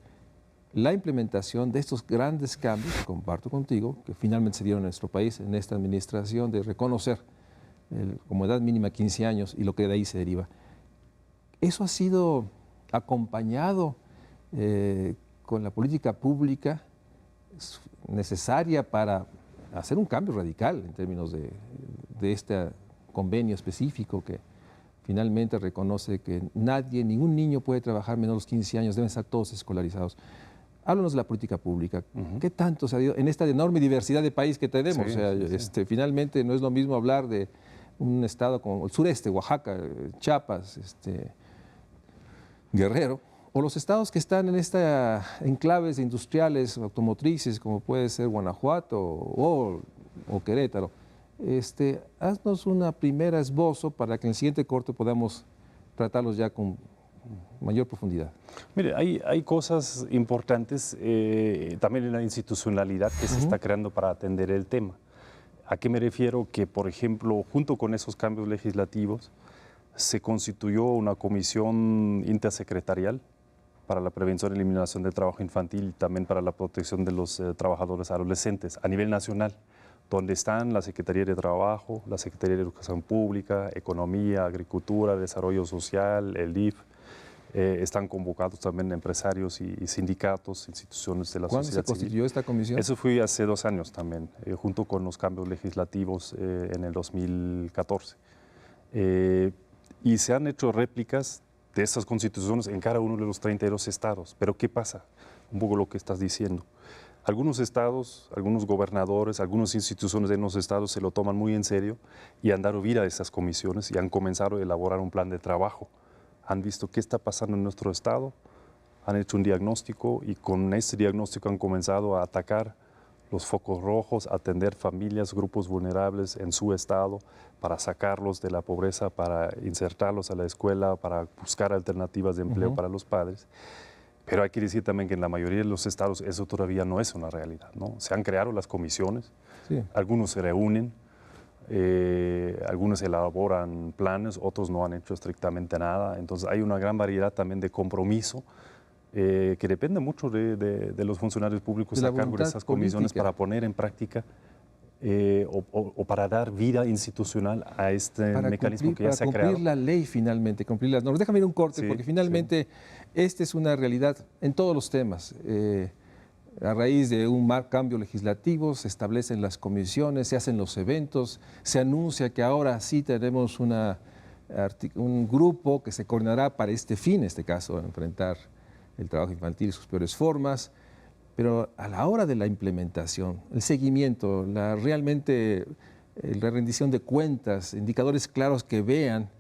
la implementación de estos grandes cambios, que comparto contigo, que finalmente se dieron en nuestro país, en esta administración, de reconocer como edad mínima 15 años y lo que de ahí se deriva. ¿Eso ha sido acompañado con la política pública necesaria para hacer un cambio radical en términos de este convenio específico que finalmente reconoce que ningún niño puede trabajar menos de los 15 años, deben estar todos escolarizados? Háblanos de la política pública. ¿Qué tanto se ha ido en esta enorme diversidad de país que tenemos? Sí, o sea, sí. Finalmente no es lo mismo hablar de un estado como el sureste, Oaxaca, Chiapas, Guerrero, o los estados que están en enclaves industriales, automotrices, como puede ser Guanajuato o Querétaro. Haznos una primera esbozo para que en el siguiente corte podamos tratarlos ya con mayor profundidad. Mire, hay cosas importantes también en la institucionalidad que se está creando para atender el tema. ¿A qué me refiero? Que, por ejemplo, junto con esos cambios legislativos, se constituyó una comisión intersecretarial para la prevención y eliminación del trabajo infantil y también para la protección de los trabajadores adolescentes a nivel nacional, donde están la Secretaría de Trabajo, la Secretaría de Educación Pública, Economía, Agricultura, Desarrollo Social, el DIF. Están convocados también empresarios y sindicatos, instituciones de la sociedad civil. ¿Cuándo se constituyó esta comisión? Eso fue hace 2 años también, junto con los cambios legislativos en el 2014. Y se han hecho réplicas de estas constituciones en cada uno de los 32 estados. Pero ¿qué pasa? Un poco lo que estás diciendo. Algunos estados, algunos gobernadores, algunas instituciones de los estados se lo toman muy en serio y han dado vida a esas comisiones y han comenzado a elaborar un plan de trabajo. Han visto qué está pasando en nuestro estado, han hecho un diagnóstico y con ese diagnóstico han comenzado a atacar los focos rojos, a atender familias, grupos vulnerables en su estado para sacarlos de la pobreza, para insertarlos a la escuela, para buscar alternativas de empleo para los padres. Pero hay que decir también que en la mayoría de los estados eso todavía no es una realidad, ¿no? Se han creado las comisiones, algunos se reúnen, algunos elaboran planes, otros no han hecho estrictamente nada. Entonces hay una gran variedad también de compromiso que depende mucho de los funcionarios públicos a cargo de esas comisiones para poner en práctica o para dar vida institucional a este mecanismo que ya se ha creado. Para cumplir la ley finalmente, cumplir las normas. Déjame ir un corte porque finalmente esta es una realidad en todos los temas. A raíz de un cambio legislativo se establecen las comisiones, se hacen los eventos, se anuncia que ahora sí tenemos un grupo que se coordinará para este fin, en este caso, enfrentar el trabajo infantil y sus peores formas, pero a la hora de la implementación, el seguimiento, realmente la rendición de cuentas, indicadores claros que vean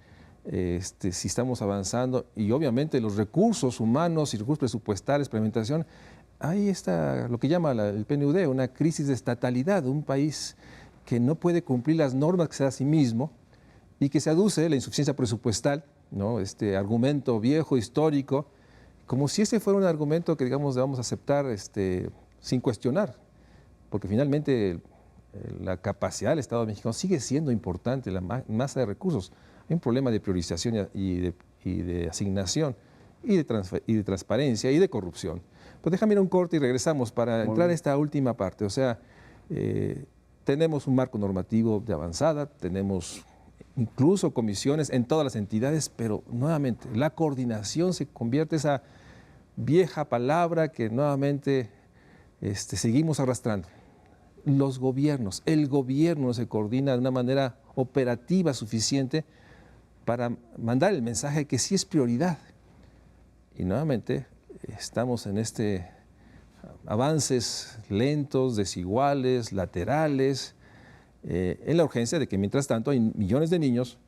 si estamos avanzando y obviamente los recursos humanos y recursos presupuestales para implementación. Ahí está lo que llama el PNUD, una crisis de estatalidad, un país que no puede cumplir las normas que se da a sí mismo y que se aduce la insuficiencia presupuestal, ¿no? Este argumento viejo, histórico, como si ese fuera un argumento que, digamos, debamos aceptar sin cuestionar, porque finalmente la capacidad del Estado mexicano sigue siendo importante, la masa de recursos. Hay un problema de priorización y de asignación y de transparencia y de corrupción. Pues déjame ir a un corte y regresamos para entrar en esta última parte. O sea, tenemos un marco normativo de avanzada, tenemos incluso comisiones en todas las entidades, pero nuevamente la coordinación se convierte en esa vieja palabra que nuevamente seguimos arrastrando. Los gobiernos, el gobierno se coordina de una manera operativa suficiente para mandar el mensaje que sí es prioridad. Y nuevamente estamos en avances lentos, desiguales, laterales, en la urgencia de que mientras tanto hay millones de niños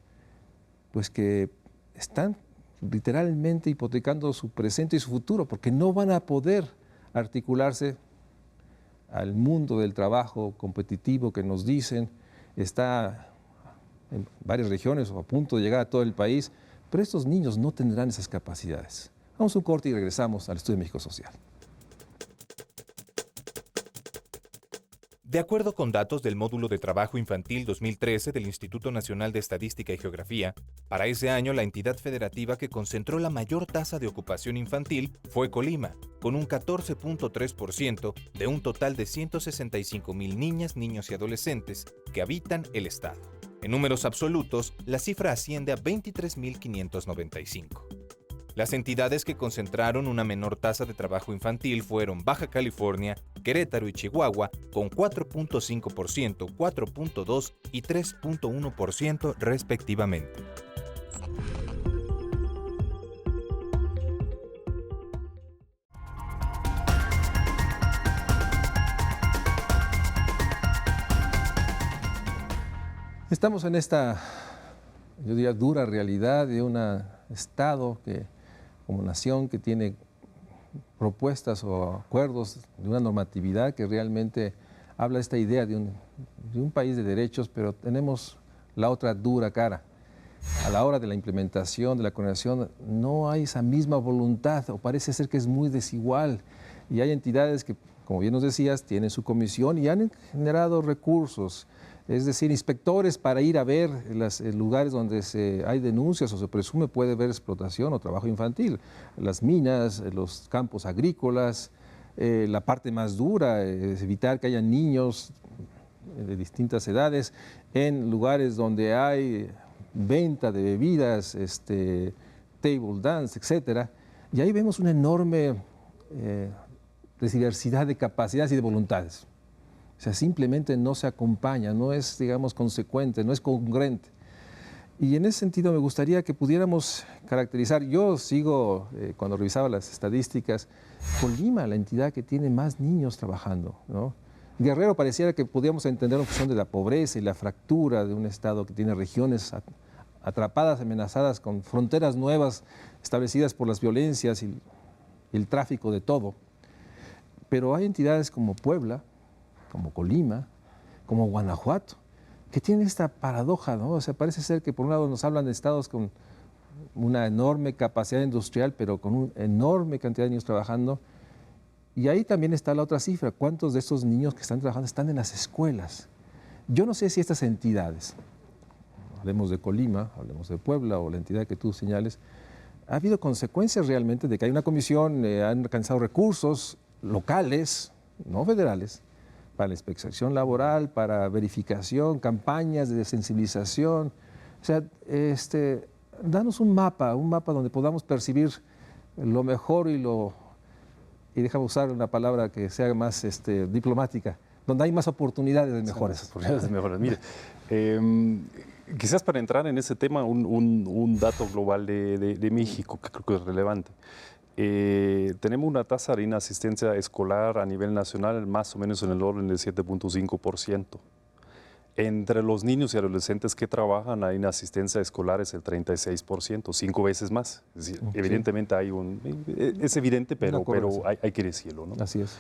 pues que están literalmente hipotecando su presente y su futuro porque no van a poder articularse al mundo del trabajo competitivo que nos dicen está en varias regiones o a punto de llegar a todo el país, pero estos niños no tendrán esas capacidades. Vamos a un corte y regresamos al Estudio México Social. De acuerdo con datos del Módulo de Trabajo Infantil 2013 del Instituto Nacional de Estadística y Geografía, para ese año la entidad federativa que concentró la mayor tasa de ocupación infantil fue Colima, con un 14.3% de un total de 165,000 niñas, niños y adolescentes que habitan el estado. En números absolutos, la cifra asciende a 23.595. Las entidades que concentraron una menor tasa de trabajo infantil fueron Baja California, Querétaro y Chihuahua, con 4.5%, 4.2% y 3.1% respectivamente. Estamos en esta, yo diría, dura realidad de un Estado que, como nación, que tiene propuestas o acuerdos de una normatividad que realmente habla de esta idea de un país de derechos, pero tenemos la otra dura cara. A la hora de la implementación, de la coordinación, no hay esa misma voluntad o parece ser que es muy desigual. Y hay entidades que, como bien nos decías, tienen su comisión y han generado recursos, es decir, inspectores para ir a ver los lugares donde hay denuncias o se presume puede haber explotación o trabajo infantil, las minas, los campos agrícolas, la parte más dura es evitar que haya niños de distintas edades en lugares donde hay venta de bebidas, table dance, etc. Y ahí vemos una enorme diversidad de capacidades y de voluntades. O sea, simplemente no se acompaña, no es, digamos, consecuente, no es congruente. Y en ese sentido me gustaría que pudiéramos caracterizar, yo sigo, cuando revisaba las estadísticas, Colima, la entidad que tiene más niños trabajando, ¿no? Guerrero pareciera que podíamos entender en función de la pobreza y la fractura de un estado que tiene regiones atrapadas, amenazadas con fronteras nuevas establecidas por las violencias y el tráfico de todo. Pero hay entidades como Puebla, como Colima, como Guanajuato, que tienen esta paradoja, ¿no? O sea, parece ser que por un lado nos hablan de estados con una enorme capacidad industrial, pero con una enorme cantidad de niños trabajando. Y ahí también está la otra cifra, ¿cuántos de estos niños que están trabajando están en las escuelas? Yo no sé si estas entidades, hablemos de Colima, hablemos de Puebla o la entidad que tú señales, ha habido consecuencias realmente de que hay una comisión, han alcanzado recursos locales, no federales, para la inspección laboral, para verificación, campañas de sensibilización. O sea, danos un mapa donde podamos percibir lo mejor y déjame usar una palabra que sea más diplomática, donde hay más oportunidades de mejoras. Sí, oportunidades de mejoras. Mire, quizás para entrar en ese tema, un dato global de México que creo que es relevante. Tenemos una tasa de inasistencia escolar a nivel nacional más o menos en el orden del 7.5%. Entre los niños y adolescentes que trabajan, la inasistencia escolar es el 36%, 5 veces más. Es decir, evidentemente hay es evidente, pero hay que decirlo, ¿no? Así es.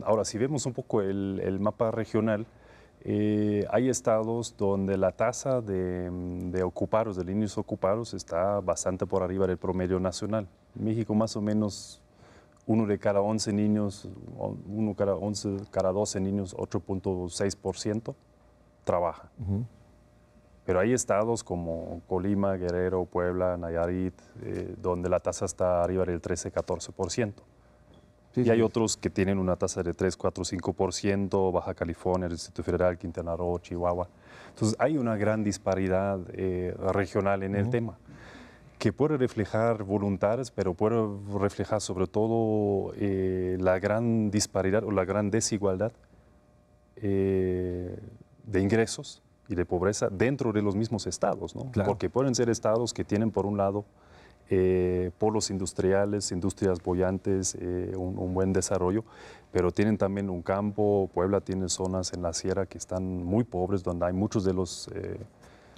Ahora, si vemos un poco el mapa regional, hay estados donde la tasa de ocupados, de niños ocupados, está bastante por arriba del promedio nacional. En México más o menos 1 de cada 11 niños, 1 cada 12 niños, 8.6% trabaja. Pero hay estados como Colima, Guerrero, Puebla, Nayarit, donde la tasa está arriba del 13-14%. Sí, y hay otros que tienen una tasa de 3, 4, 5%, Baja California, el Distrito Federal, Quintana Roo, Chihuahua. Entonces hay una gran disparidad regional en el tema, que puede reflejar voluntades, pero puede reflejar sobre todo la gran disparidad o la gran desigualdad de ingresos y de pobreza dentro de los mismos estados, ¿no? Claro. Porque pueden ser estados que tienen, por un lado, polos industriales, industrias bollantes, un buen desarrollo, pero tienen también un campo. Puebla tiene zonas en la sierra que están muy pobres, donde hay muchos de los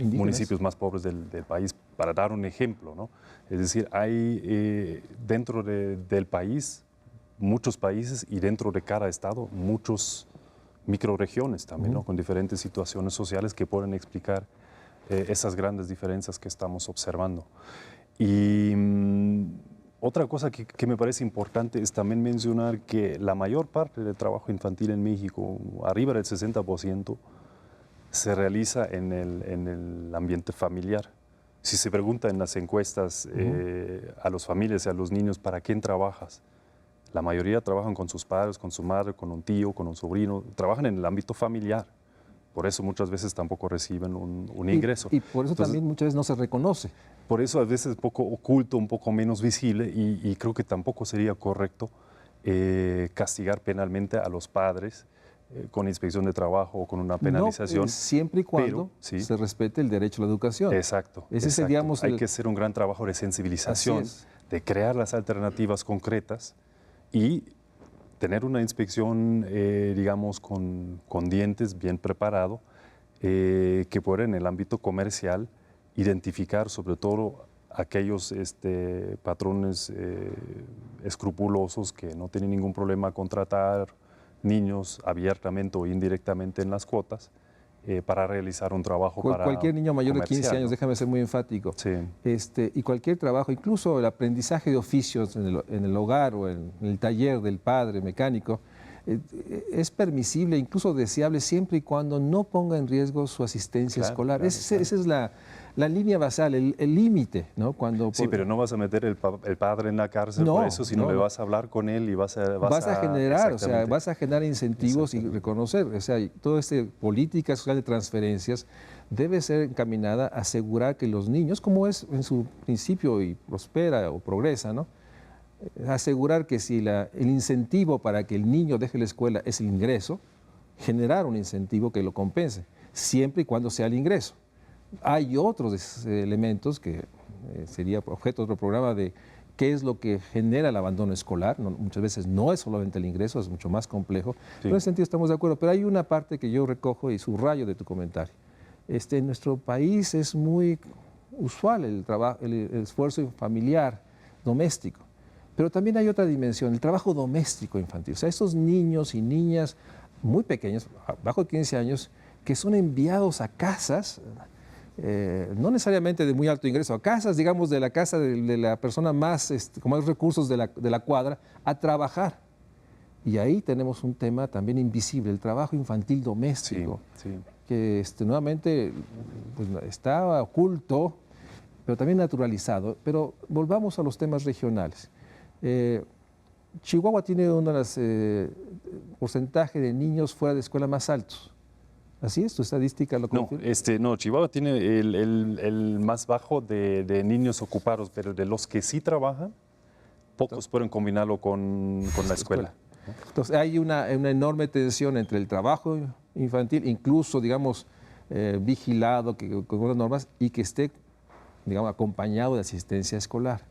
municipios más pobres del país, para dar un ejemplo, ¿no? Es decir, hay dentro del país muchos países y dentro de cada estado muchos microrregiones también, ¿no? Con diferentes situaciones sociales que pueden explicar esas grandes diferencias que estamos observando. Y otra cosa que me parece importante es también mencionar que la mayor parte del trabajo infantil en México, arriba del 60%, se realiza en el ambiente familiar. Si se pregunta en las encuestas a las familias y a los niños, ¿para quién trabajas? La mayoría trabajan con sus padres, con su madre, con un tío, con un sobrino, trabajan en el ámbito familiar. Por eso muchas veces tampoco reciben un ingreso. Y por eso también muchas veces no se reconoce. Por eso a veces es un poco oculto, un poco menos visible, y creo que tampoco sería correcto castigar penalmente a los padres con inspección de trabajo o con una penalización. No, siempre y cuando se respete el derecho a la educación. Exacto. Ese digamos, hay que hacer un gran trabajo de sensibilización, de crear las alternativas concretas y tener una inspección, digamos, con dientes bien preparado, que pueda en el ámbito comercial identificar sobre todo aquellos patrones escrupulosos que no tienen ningún problema contratar niños abiertamente o indirectamente en las cuotas para realizar un trabajo para cualquier niño mayor de 15 años, ¿no? déjame ser muy enfático, Sí. Y cualquier trabajo, incluso el aprendizaje de oficios en el hogar o en el taller del padre mecánico, es permisible, incluso deseable, siempre y cuando no ponga en riesgo su asistencia escolar. Esa es la línea basal, el límite, ¿no? Sí, pero no vas a meter el padre en la cárcel por eso, sino le vas a hablar con él y vas a generar, o sea, vas a generar incentivos y reconocer, o sea, toda esta política social de transferencias debe ser encaminada a asegurar que los niños, como es en su principio y prospera o progresa, ¿no? Asegurar que si el incentivo para que el niño deje la escuela es el ingreso, generar un incentivo que lo compense, siempre y cuando sea el ingreso. Hay otros elementos que sería objeto de otro programa de qué es lo que genera el abandono escolar. Muchas veces no es solamente el ingreso, es mucho más complejo. Sí. En ese sentido estamos de acuerdo, pero hay una parte que yo recojo y subrayo de tu comentario. En nuestro país es muy usual el esfuerzo familiar, doméstico. Pero también hay otra dimensión, el trabajo doméstico infantil. O sea, estos niños y niñas muy pequeños, bajo de 15 años, que son enviados a casas, no necesariamente de muy alto ingreso, a casas, digamos, de la casa de la persona más, con más recursos de la cuadra, a trabajar. Y ahí tenemos un tema también invisible, el trabajo infantil doméstico, que nuevamente pues, está oculto, pero también naturalizado. Pero volvamos a los temas regionales. Chihuahua tiene uno de los porcentajes de niños fuera de escuela más altos. ¿Así es? ¿Tu estadística lo confirma? No, Chihuahua tiene el más bajo de niños ocupados, pero de los que sí trabajan, pocos pueden combinarlo con la escuela. Entonces hay una enorme tensión entre el trabajo infantil, incluso, digamos, vigilado con unas normas y que esté, digamos, acompañado de asistencia escolar.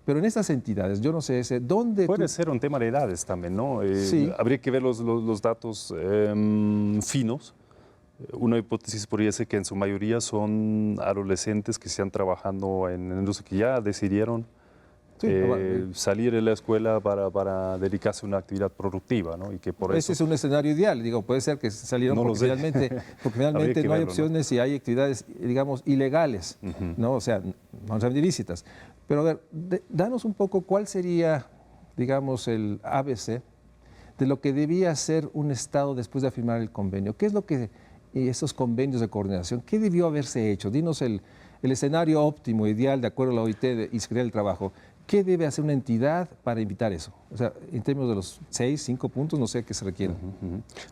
Pero en estas entidades, yo no sé, ¿dónde? Puede ser un tema de edades también, ¿no? Sí. Habría que ver los datos finos. Una hipótesis podría ser que en su mayoría son adolescentes que están trabajando en industria, que ya decidieron salir de la escuela para dedicarse a una actividad productiva, ¿no? Y que por Ese es un escenario ideal, digo, puede ser que salieron porque finalmente no hay opciones, ¿no? Y hay actividades, digamos, ilegales, ¿no? O sea, no son ilícitas. Pero a ver, danos un poco cuál sería, digamos, el ABC de lo que debía hacer un Estado después de firmar el convenio. ¿Qué es lo que, esos convenios de coordinación, qué debió haberse hecho? Dinos el escenario óptimo, ideal, de acuerdo a la OIT y Secretaría del Trabajo. ¿Qué debe hacer una entidad para evitar eso? O sea, en términos de los 6, 5 puntos, no sé qué se requiere.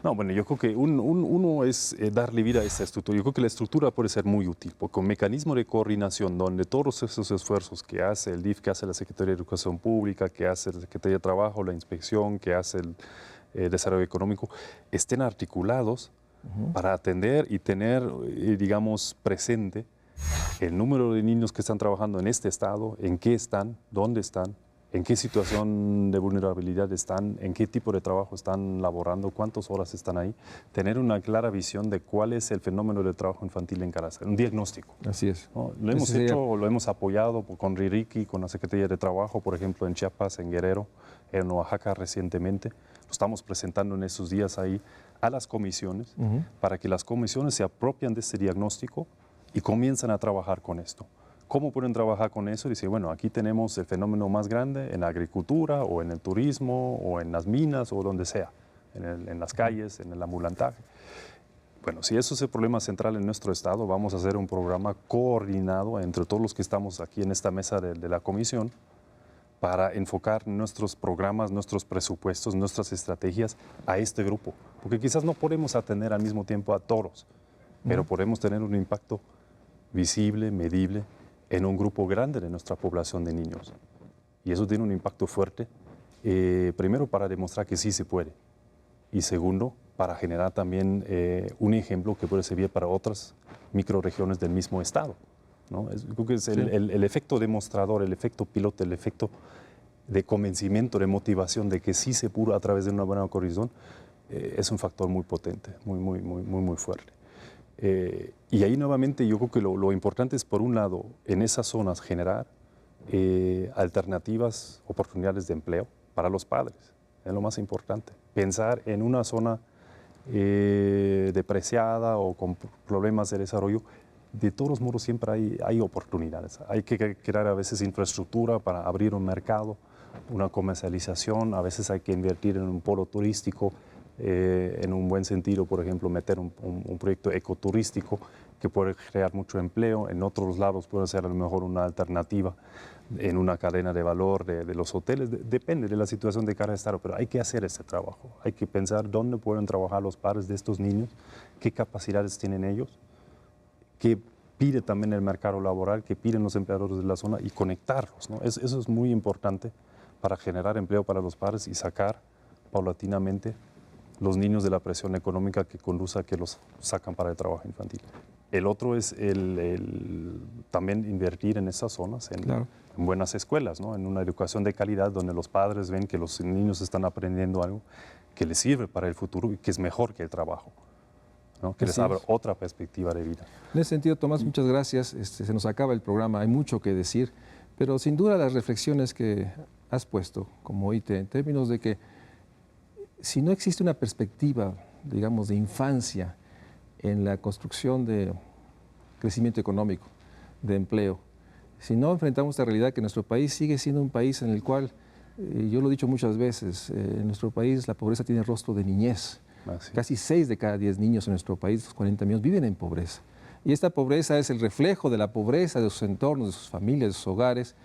No, bueno, yo creo que uno es darle vida a esta estructura. Yo creo que la estructura puede ser muy útil, porque un mecanismo de coordinación donde todos esos esfuerzos que hace el DIF, que hace la Secretaría de Educación Pública, que hace la Secretaría de Trabajo, la Inspección, que hace el Desarrollo Económico, estén articulados para atender y tener, digamos, presente el número de niños que están trabajando en este estado, en qué están, dónde están, en qué situación de vulnerabilidad están, en qué tipo de trabajo están laborando, cuántas horas están ahí, tener una clara visión de cuál es el fenómeno del trabajo infantil en Carazán, un diagnóstico. Así es. ¿No? Lo hemos hecho, lo hemos apoyado con RIRIQI, con la Secretaría de Trabajo, por ejemplo, en Chiapas, en Guerrero, en Oaxaca recientemente. Lo estamos presentando en estos días ahí a las comisiones para que las comisiones se apropian de este diagnóstico y comienzan a trabajar con esto. ¿Cómo pueden trabajar con eso? Dice, bueno, aquí tenemos el fenómeno más grande en la agricultura o en el turismo o en las minas o donde sea, en las calles, en el ambulantaje. Bueno, si eso es el problema central en nuestro estado, vamos a hacer un programa coordinado entre todos los que estamos aquí en esta mesa de la comisión para enfocar nuestros programas, nuestros presupuestos, nuestras estrategias a este grupo. Porque quizás no podemos atender al mismo tiempo a todos, pero podemos tener un impacto visible, medible, en un grupo grande de nuestra población de niños. Y eso tiene un impacto fuerte, primero para demostrar que sí se puede, y segundo, para generar también un ejemplo que puede servir para otras microrregiones del mismo estado, ¿no? Creo que es el efecto demostrador, el efecto piloto, el efecto de convencimiento, de motivación de que sí se pudo a través de una buena coordinación, es un factor muy potente, muy fuerte. Y ahí nuevamente yo creo que lo importante es, por un lado, en esas zonas generar alternativas, oportunidades de empleo para los padres, es lo más importante. Pensar en una zona depreciada o con problemas de desarrollo, de todos modos siempre hay oportunidades. Hay que crear a veces infraestructura para abrir un mercado, una comercialización, a veces hay que invertir en un polo turístico, en un buen sentido, por ejemplo, meter un proyecto ecoturístico que puede crear mucho empleo. En otros lados puede ser a lo mejor una alternativa en una cadena de valor de los hoteles. Depende de la situación de cada estado, pero hay que hacer este trabajo. Hay que pensar dónde pueden trabajar los padres de estos niños, qué capacidades tienen ellos, qué pide también el mercado laboral, qué piden los empleadores de la zona y conectarlos, ¿no? Eso es muy importante para generar empleo para los padres y sacar paulatinamente los niños de la presión económica que conduce a que los sacan para el trabajo infantil. El otro es también invertir en esas zonas, en buenas escuelas, ¿no? En una educación de calidad donde los padres ven que los niños están aprendiendo algo que les sirve para el futuro y que es mejor que el trabajo, ¿no? Que les abre otra perspectiva de vida. En ese sentido, Tomás, muchas gracias. Se nos acaba el programa, hay mucho que decir, pero sin duda las reflexiones que has puesto como OIT en términos de que si no existe una perspectiva, digamos, de infancia en la construcción de crecimiento económico, de empleo, si no enfrentamos esta realidad que nuestro país sigue siendo un país en el cual, yo lo he dicho muchas veces, en nuestro país la pobreza tiene rostro de niñez. Casi 6 de cada 10 niños en nuestro país, los 40 millones, viven en pobreza. Y esta pobreza es el reflejo de la pobreza de sus entornos, de sus familias, de sus hogares.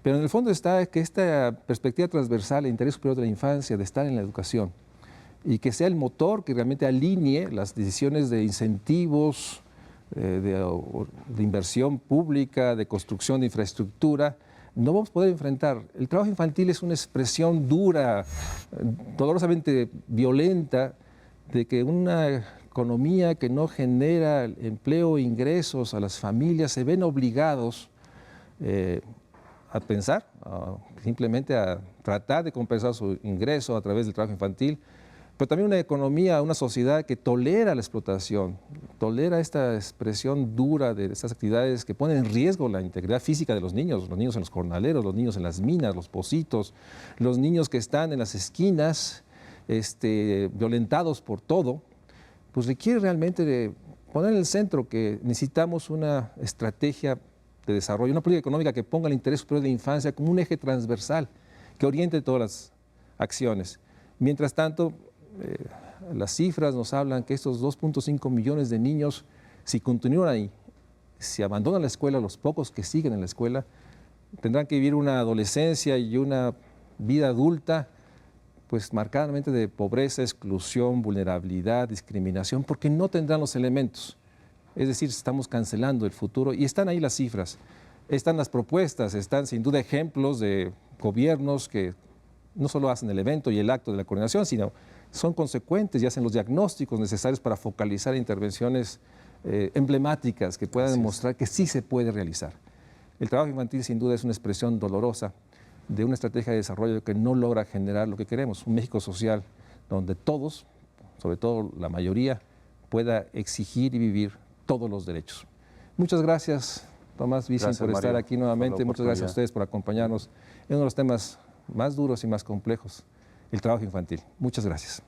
Pero en el fondo está que esta perspectiva transversal, el interés superior de la infancia, de estar en la educación, y que sea el motor que realmente alinee las decisiones de incentivos, de inversión pública, de construcción de infraestructura, no vamos a poder enfrentar. El trabajo infantil es una expresión dura, dolorosamente violenta, de que una economía que no genera empleo e ingresos a las familias se ven obligados a pensar, simplemente a tratar de compensar su ingreso a través del trabajo infantil, pero también una economía, una sociedad que tolera la explotación, tolera esta expresión dura de estas actividades que ponen en riesgo la integridad física de los niños en los jornaleros, los niños en las minas, los pocitos, los niños que están en las esquinas, violentados por todo, pues requiere realmente de poner en el centro que necesitamos una estrategia de desarrollo, una política económica que ponga el interés superior de la infancia como un eje transversal, que oriente todas las acciones. Mientras tanto, las cifras nos hablan que estos 2.5 millones de niños, si continúan ahí, si abandonan la escuela, los pocos que siguen en la escuela, tendrán que vivir una adolescencia y una vida adulta pues marcadamente de pobreza, exclusión, vulnerabilidad, discriminación, porque no tendrán los elementos. Es decir, estamos cancelando el futuro y están ahí las cifras, están las propuestas, están sin duda ejemplos de gobiernos que no solo hacen el evento y el acto de la coordinación, sino son consecuentes y hacen los diagnósticos necesarios para focalizar intervenciones emblemáticas que puedan demostrar que sí se puede realizar. El trabajo infantil sin duda es una expresión dolorosa de una estrategia de desarrollo que no logra generar lo que queremos, un México social donde todos, sobre todo la mayoría, pueda exigir y vivir todos los derechos. Muchas gracias, Tomás Vicin, por estar aquí nuevamente. Muchas gracias a ustedes por acompañarnos en uno de los temas más duros y más complejos, el trabajo infantil. Muchas gracias.